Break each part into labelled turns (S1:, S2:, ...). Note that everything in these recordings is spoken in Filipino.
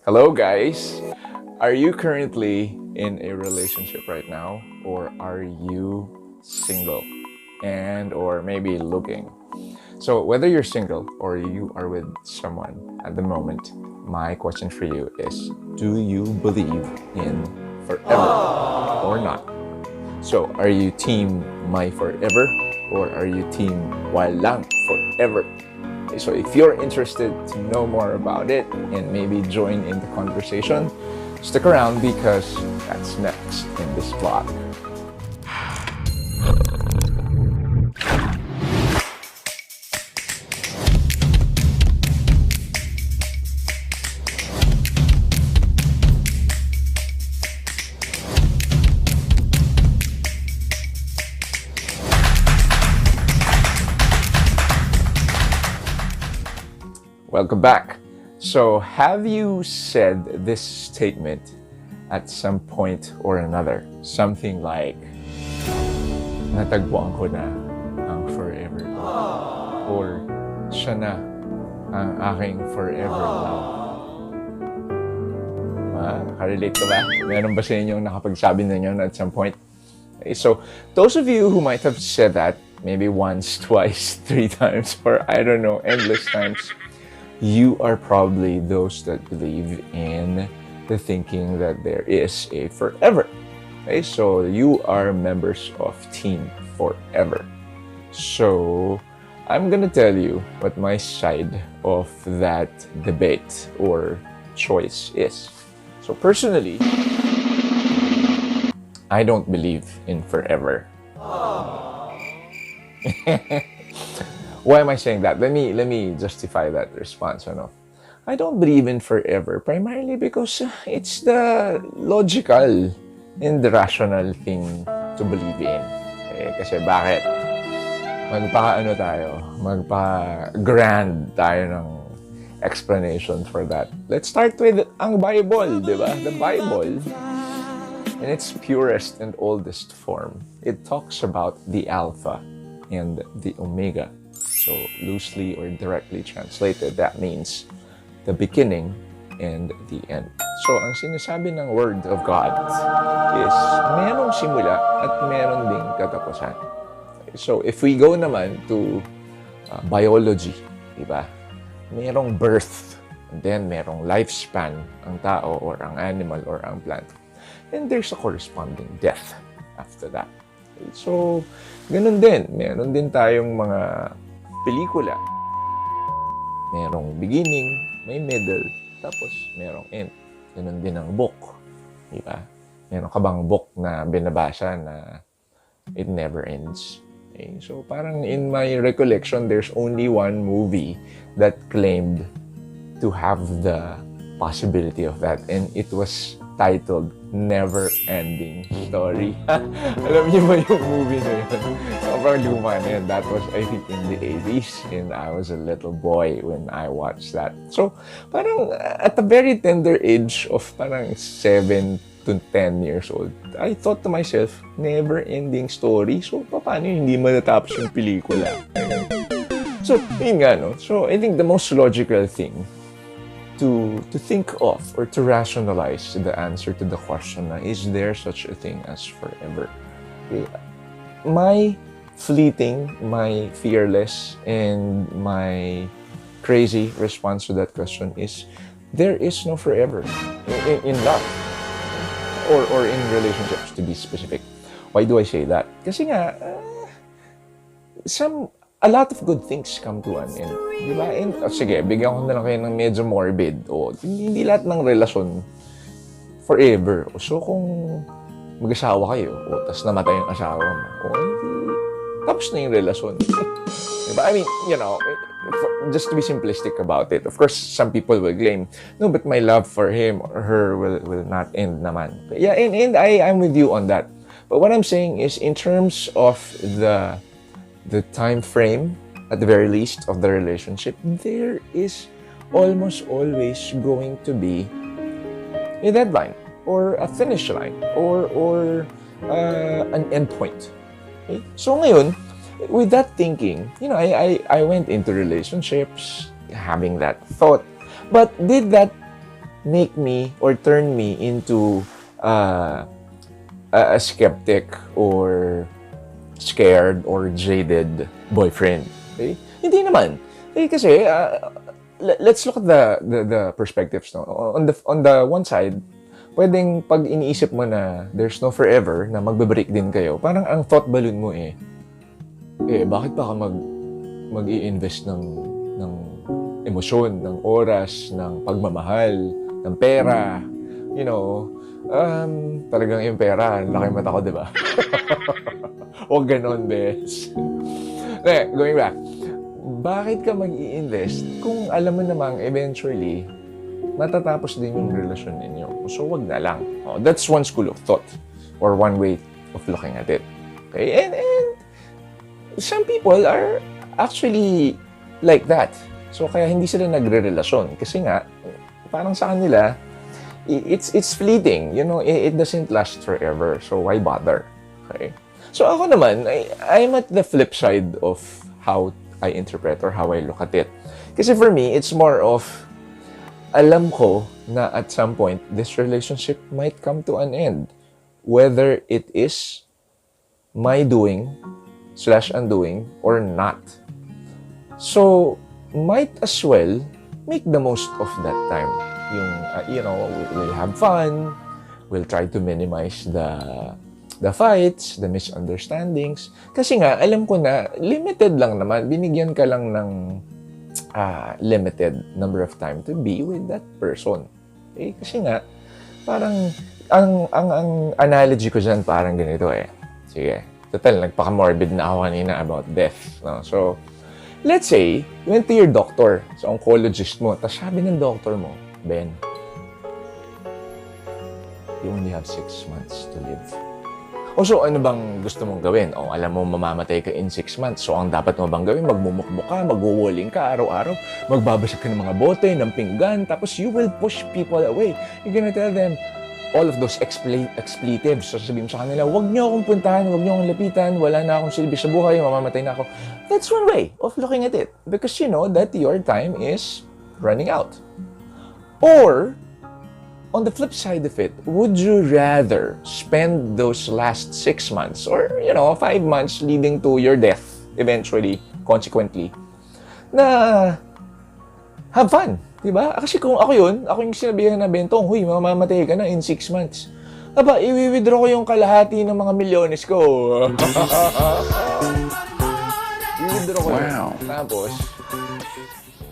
S1: Hello, guys. Are you currently in a relationship right now, or are you single and or maybe looking? So, whether you're single or you are with someone at the moment, my question for you is, do you believe in forever or not? So, are you team my forever or are you team walang forever? So if you're interested to know more about it and maybe join in the conversation, stick around because that's next in this vlog. Welcome back. So, have you said this statement at some point or another? Something like, natagpuan ko na ang forever ko. Or, siya na ang aking forever love. Nakarelate ka ba? Meron ba sa inyo nakapagsabi na nyo at some point? Okay, so, those of you who might have said that maybe once, twice, 3 times, or I don't know, endless times, you are probably those that believe in the thinking that there is a forever. Okay, so you are members of Team Forever. So I'm gonna tell you what my side of that debate or choice is. So personally, I don't believe in forever. Why am I saying that? Let me justify that response. I don't believe in forever primarily because it's the logical and the rational thing to believe in. Kasi bakit? Magpa-grand tayo ng explanation for that. Let's start with ang Bible, di ba? The Bible, in its purest and oldest form, it talks about the Alpha and the Omega. So, loosely or directly translated, that means the beginning and the end. So, ang sinasabi ng Word of God is merong simula at meron ding katapusan. So, if we go naman to biology, diba? Merong birth, and then merong lifespan ang tao or ang animal or ang plant. And there's a corresponding death after that. So, ganun din. Meron din tayong mga pelikula. Merong beginning, may middle, tapos merong end. Ganun din ang book. Diba? Meron ka bang book na binabasa na it never ends? Okay? So parang in my recollection, there's only one movie that claimed to have the possibility of that, and it was titled Never Ending Story. Alam niyo ba yung movie na yun? Sobrang luma na yun. That was, I think, in the 80s, and I was a little boy when I watched that. So, parang at a very tender age of parang 7 to 10 years old, I thought to myself, never ending story? So, paano hindi matatapos yung pelikula? So, yun nga, no? So, I think the most logical thing to think of or to rationalize the answer to the question na, is there such a thing as forever? My fleeting, my fearless, and my crazy response to that question is there is no forever in love or in relationships, to be specific. Why do I say that? Kasi nga, a lot of good things come to an end. Diba? And, sige, bigyan ko na lang kayo ng medyo morbid. Hindi lahat ng relasyon forever. So, kung mag-asawa kayo, tapos namatay yung asawa mo, hindi, tapos na yung relasyon. Diba? I mean, just to be simplistic about it, of course, some people will claim, no, but my love for him or her will not end naman. Yeah, and I'm with you on that. But what I'm saying is, in terms of the time frame, at the very least, of the relationship, there is almost always going to be a deadline or a finish line or an end point. Okay? So ngayon, with that thinking, I went into relationships having that thought, but did that make me or turn me into a skeptic or scared or jaded boyfriend. Okay? Hindi naman. Kasi let's look at the perspectives, no. On the one side, pwedeng pag iniisip mo na there's no forever, na magbe-break din kayo, parang ang thought balloon mo bakit pa ka mag-i-invest ng emosyon, ng oras, ng pagmamahal, ng pera, talagang yung pera, laki mata ko, di ba? Huwag ganon, bes. Going back, bakit ka mag-i-invest kung alam mo namang eventually matatapos din yung relasyon ninyo? So, wag na lang. That's one school of thought or one way of looking at it. Okay? And some people are actually like that. So, kaya hindi sila nagre-relasyon. Kasi nga, parang sa kanila, it's fleeting. It doesn't last forever. So, why bother? Okay? So, ako naman, I'm at the flip side of how I interpret or how I look at it. Kasi for me, it's more of, alam ko na at some point, this relationship might come to an end. Whether it is my doing / undoing or not. So, might as well make the most of that time. We'll have fun. We'll try to minimize the fights, the misunderstandings. Kasi nga, alam ko na, limited lang naman. Binigyan ka lang ng limited number of time to be with that person. Okay? Kasi nga, parang, ang analogy ko dyan, parang ganito Sige, total, nagpaka-morbid na ako kanina about death. No? So, let's say, you went to your doctor, sa oncologist mo, tapos sabi ng doctor mo, Ben, you only have 6 months to live. So, ano bang gusto mong gawin? Alam mo, mamamatay ka in 6 months. So, ang dapat mo bang gawin? Magmumukmuk ka, magwuwaling ka araw-araw, magbabasag ka ng mga bote, ng pinggan, tapos you will push people away. You're gonna tell them all of those expletives. So, sabihin mo sa kanila, huwag niyo akong puntahan, huwag niyo akong lapitan, wala na akong silbi sa buhay, mamamatay na ako. That's one way of looking at it. Because you know that your time is running out. Or, on the flip side of it, would you rather spend those last 6 months or, 5 months leading to your death eventually, consequently, na have fun, diba? Kasi kung ako yung sinabihan na Bentong, huy, mamamatay ka na in 6 months. I-withdraw ko yung kalahati ng mga milyones ko. I-withdraw ko yun. Tapos,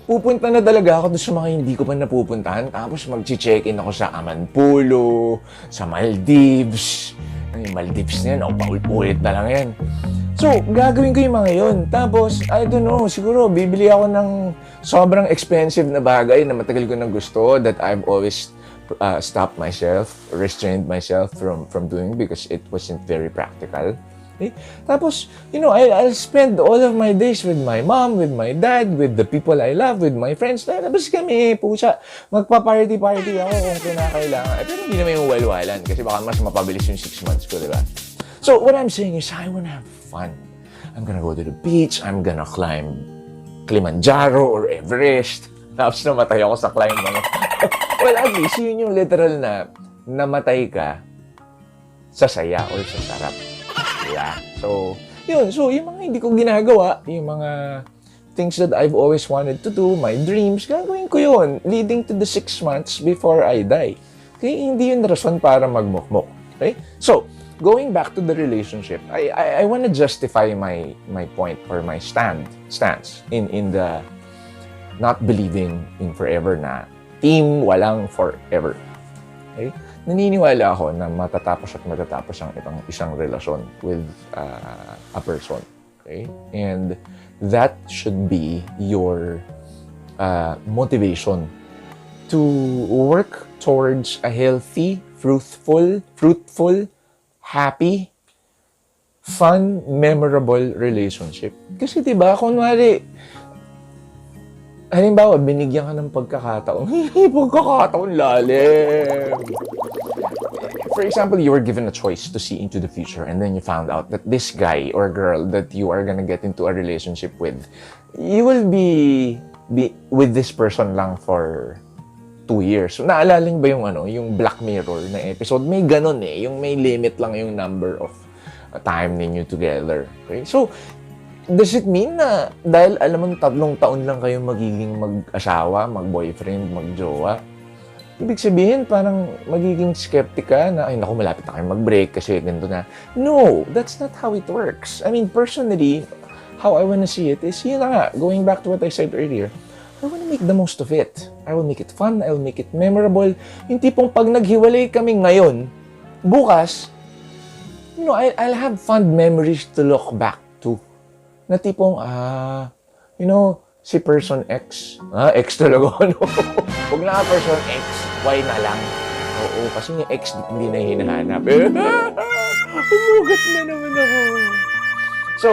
S1: pupunta na talaga ako doon sa mga hindi ko pa napupuntahan. Tapos mag-check-in ako sa Amanpulo, sa Maldives. Yung Maldives na yan, paulit-ulit na lang yan. So, gagawin ko yung mga yun. Tapos, I don't know, siguro bibili ako ng sobrang expensive na bagay na matagal ko nang gusto that I've always stopped myself, restrained myself from doing because it wasn't very practical. Okay? Tapos, I'll spend all of my days with my mom, with my dad, with the people I love, with my friends. Labas kami, pusa. Magpa-party-party ako kung kinakailangan. Pero hindi naman yung walwalan kasi baka mas mapabilis yung 6 months ko, diba? So, what I'm saying is, I wanna have fun. I'm gonna go to the beach. I'm gonna climb Kilimanjaro or Everest. Tapos namatay ako sa climb. Well, at least, yun yung literal na namatay ka sa saya or sa sarap. Yeah. So, yun. So, yung mga hindi ko ginagawa, yung mga things that I've always wanted to do, my dreams, gagawin ko yun, leading to the 6 months before I die. Okay? Hindi yun rason para magmukmuk. Okay? So, going back to the relationship, I want to justify my point or my stance in the not believing in forever na team walang forever. Okay? Naniniwala ako na matatapos ang isang relasyon with a person. Okay? And that should be your motivation to work towards a healthy, fruitful, happy, fun, memorable relationship. Kasi diba, kunwari, halimbawa, binigyan ka ng pagkakataon. Pagkakataon lalim. For example, you were given a choice to see into the future and then you found out that this guy or girl that you are gonna get into a relationship with, you will be with this person lang for 2 years. So, naalala ba yung yung Black Mirror na episode? May ganun yung may limit lang yung number of time ninyo together. Okay? So, does it mean na dahil alam mo 3 taon lang kayo magiging mag-asawa, mag-boyfriend, mag-jowa, ibig sabihin parang magiging skeptic ka na, ay naku, malapit na kayo mag-break kasi ganito na. No, that's not how it works. I mean, personally, how I wanna see it is, yun na nga, going back to what I said earlier, I wanna make the most of it. I will make it fun, I will make it memorable. Yung tipong pag naghiwalay kami ngayon, bukas, I'll have fond memories to look back to. Na tipong, si person X. X talaga, Huwag na person X, Y na lang. Oo, kasi yung X hindi na hinahanap. Umugat na naman ako. So,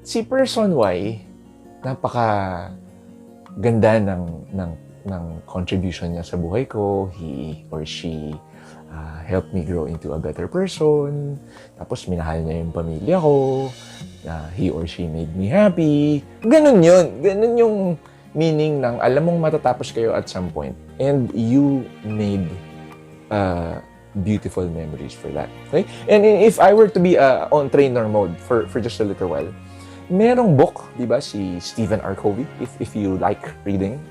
S1: si person Y, napaka ganda ng contribution niya sa buhay ko. He or she helped me grow into a better person. Tapos, minahal niya yung pamilya ko. He or she made me happy. Ganun yun. Ganun yung meaning ng alam mong matatapos kayo at some point. And you made beautiful memories for that. Okay? And if I were to be on trainer mode for just a little while, merong book, di ba, si Stephen R. Covey, if you like reading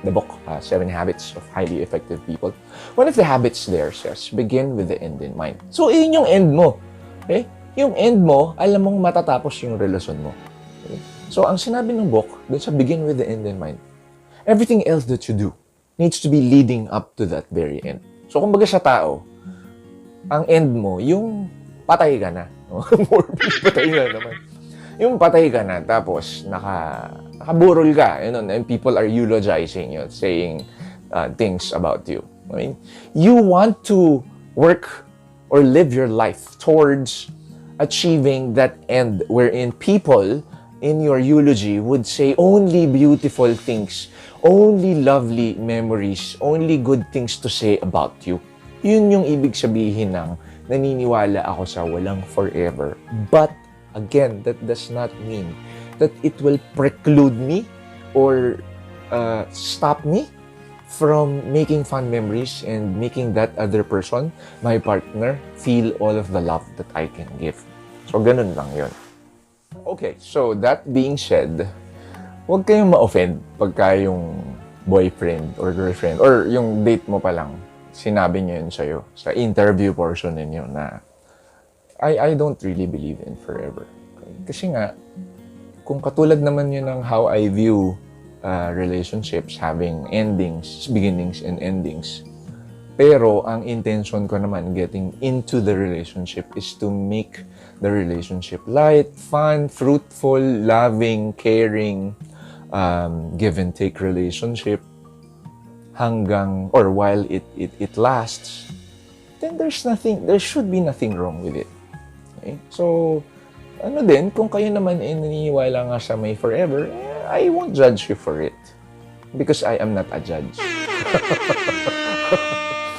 S1: the book, 7 Habits of Highly Effective People. One of the habits there says, begin with the end in mind. So, yun yung end mo. Okay? Yung end mo, alam mong matatapos yung relasyon mo. Okay? So, ang sinabi ng book, dun sa begin with the end in mind, everything else that you do needs to be leading up to that very end. So, kumbaga sa tao, ang end mo, yung patay ka na. Morbid, patay na naman. Yung patay ka na, tapos nakaburol ka, and people are eulogizing you, saying things about you. I mean, you want to work or live your life towards achieving that end wherein people in your eulogy would say only beautiful things, only lovely memories, only good things to say about you. Yun yung ibig sabihin ng naniniwala ako sa walang forever. But again, that does not mean that it will preclude me or stop me from making fun memories and making that other person, my partner, feel all of the love that I can give. So, ganun lang yun. Okay, so that being said, huwag kayong ma-offend pagka yung boyfriend or girlfriend or yung date mo pa lang, sinabi niyo yun sa'yo sa interview portion ninyo na I don't really believe in forever. Okay? Kasi nga, kung katulad naman yun ng how I view relationships, having endings, beginnings and endings. Pero ang intention ko naman getting into the relationship is to make the relationship light, fun, fruitful, loving, caring, give and take relationship hanggang or while it lasts. Then there should be nothing wrong with it. Okay? So, kung kayo naman naniniwala nga sa may forever, I won't judge you for it. Because I am not a judge.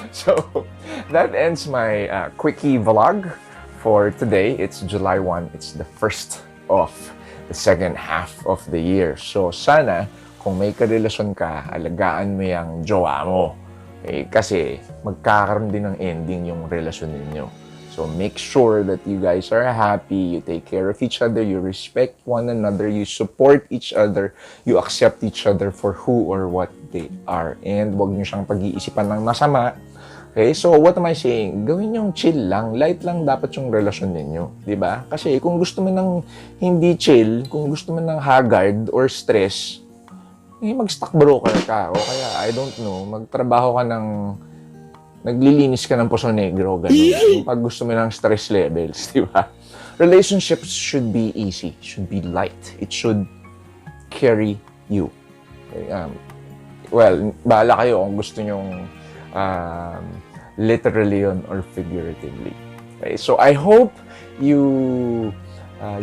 S1: So, that ends my quickie vlog for today. It's July 1. It's the first of the second half of the year. So, sana, kung may karelasyon ka, alagaan mo yung jowa mo. Okay? Kasi, magkakaroon din ng ending yung relasyon ninyo. So, make sure that you guys are happy, you take care of each other, you respect one another, you support each other, you accept each other for who or what they are. And wag nyo siyang pag-iisipan ng masama. Okay? So, what am I saying? Gawin yung chill lang, light lang dapat yung relasyon ninyo. Diba? Kasi kung gusto mo ng hindi chill, kung gusto mo ng haggard or stress, mag-stockbroker ka. O kaya, I don't know, magtrabaho ka ng naglilinis ka ng Poso Negro, gano'n. Pag gusto mo ng stress levels, di ba? Relationships should be easy, should be light. It should carry you. Okay? Well, bahala kayo kung gusto nyong literally yun or figuratively. Okay? So, I hope you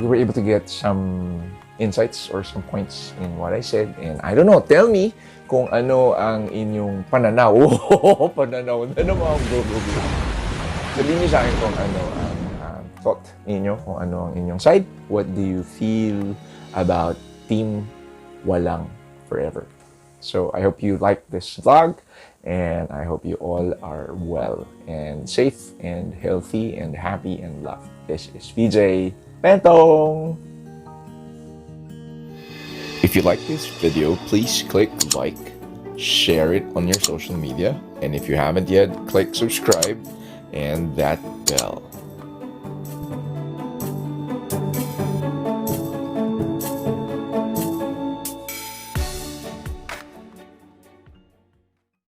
S1: were able to get some insights or some points in what I said. And I don't know, tell me kung ano ang inyong pananaw. Pananaw na naman. Sabihin niyo sa akin kung ano ang thought ninyo, kung ano ang inyong side. What do you feel about Team Walang Forever? So I hope you like this vlog, and I hope you all are well and safe and healthy and happy and loved. This is VJ Bentong. If you like this video, please click like, share it on your social media, and if you haven't yet, click subscribe and that bell.